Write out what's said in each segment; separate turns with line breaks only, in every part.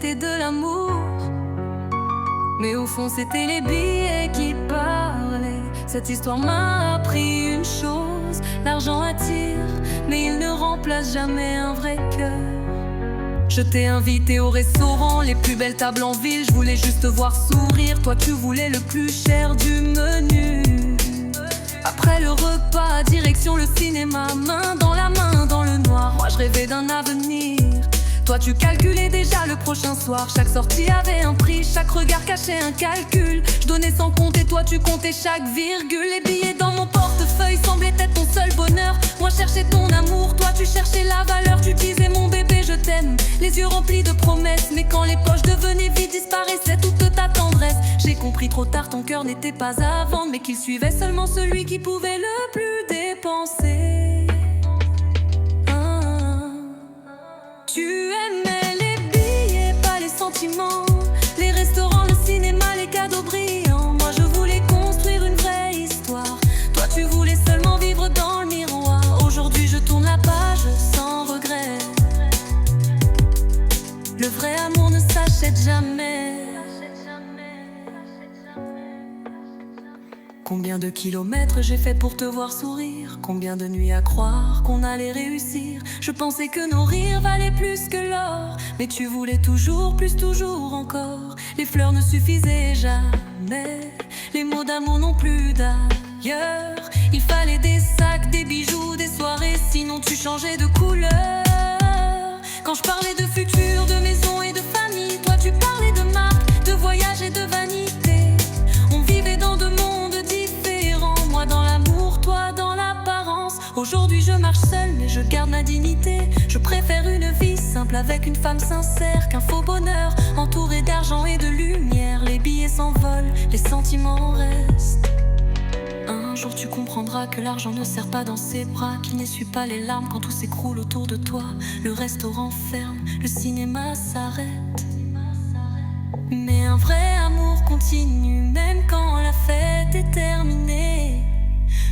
c'était de l'amour. Mais au fond c'était les billets qui parlaient. Cette histoire m'a appris une chose: l'argent attire, mais il ne remplace jamais un vrai cœur. Je t'ai invité au restaurant, les plus belles tables en ville. Je voulais juste te voir sourire, toi tu voulais le plus cher du menu. Après le repas, direction le cinéma, main dans la main dans le noir. Moi je rêvais d'un avenir, toi tu calculais déjà le prochain soir. Chaque sortie avait un prix, chaque regard cachait un calcul. Je donnais sans compter, toi tu comptais chaque virgule. Les billets dans mon portefeuille semblaient être ton seul bonheur. Moi je cherchais ton amour, toi tu cherchais la valeur. Tu disais mon bébé je t'aime, les yeux remplis de promesses. Mais quand les poches devenaient vides, disparaissait toute ta tendresse. J'ai compris trop tard, ton cœur n'était pas à vendre, mais qu'il suivait seulement celui qui pouvait le plus dépenser. Tu aimais les billets, pas les sentiments. Les restaurants, le cinéma, les cadeaux brillants. Moi je voulais construire une vraie histoire, toi tu voulais seulement vivre dans le miroir. Aujourd'hui je tourne la page sans regret. Le vrai amour ne s'achète jamais. Combien de kilomètres j'ai fait pour te voir sourire? Combien de nuits à croire qu'on allait réussir? Je pensais que nos rires valaient plus que l'or, mais tu voulais toujours plus, toujours encore. Les fleurs ne suffisaient jamais, les mots d'amour non plus d'ailleurs. Il fallait des sacs, des bijoux, des soirées, sinon tu changeais de couleur. Quand je parlais de futur, de maison et de famille, toi tu parlais de marque, de voyage et de vanité. On vivait dans deux mondes différents, moi dans l'amour, toi dans l'apparence. Aujourd'hui je marche seule mais je garde ma dignité. Je préfère une vie simple avec une femme sincère qu'un faux bonheur entouré d'argent et de lumière. Les billets s'envolent, les sentiments restent. Un jour tu comprendras que l'argent ne sert pas dans ses bras, qu'il n'essuie pas les larmes quand tout s'écroule autour de toi. Le restaurant ferme, le cinéma s'arrête, mais un vrai amour continue même quand la fête est terminée.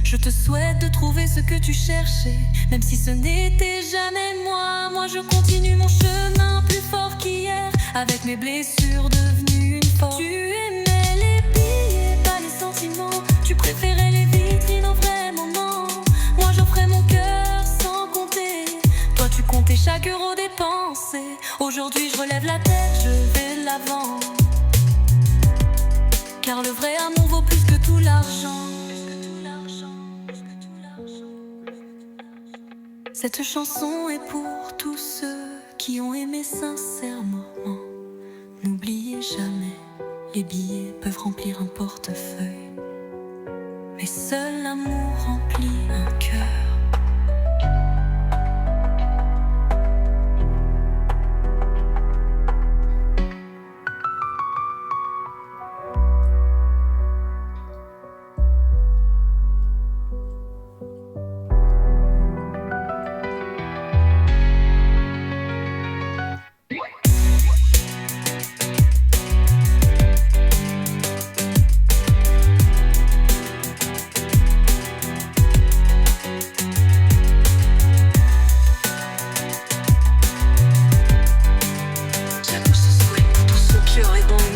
Je te souhaite de trouver ce que tu cherchais, même si ce n'était jamais moi. Moi je continue mon chemin plus fort qu'hier, avec mes blessures devenues une force. Tu aimais les billets, pas les sentiments. Tu préférais les vitrines aux vrais moments. Moi j'offrais mon cœur sans compter, toi tu comptais chaque euro dépensé. Aujourd'hui je relève la tête, je vais de l'avant, car le vrai amour vaut plus que tout l'argent. Cette chanson est pour tous ceux qui ont aimé sincèrement. N'oubliez jamais, les billets peuvent remplir un portefeuille, mais seul l'amour remplit un cœur.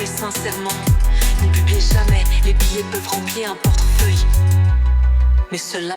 Sincèrement, n'oubliez jamais, les billets peuvent remplir un portefeuille, mais cela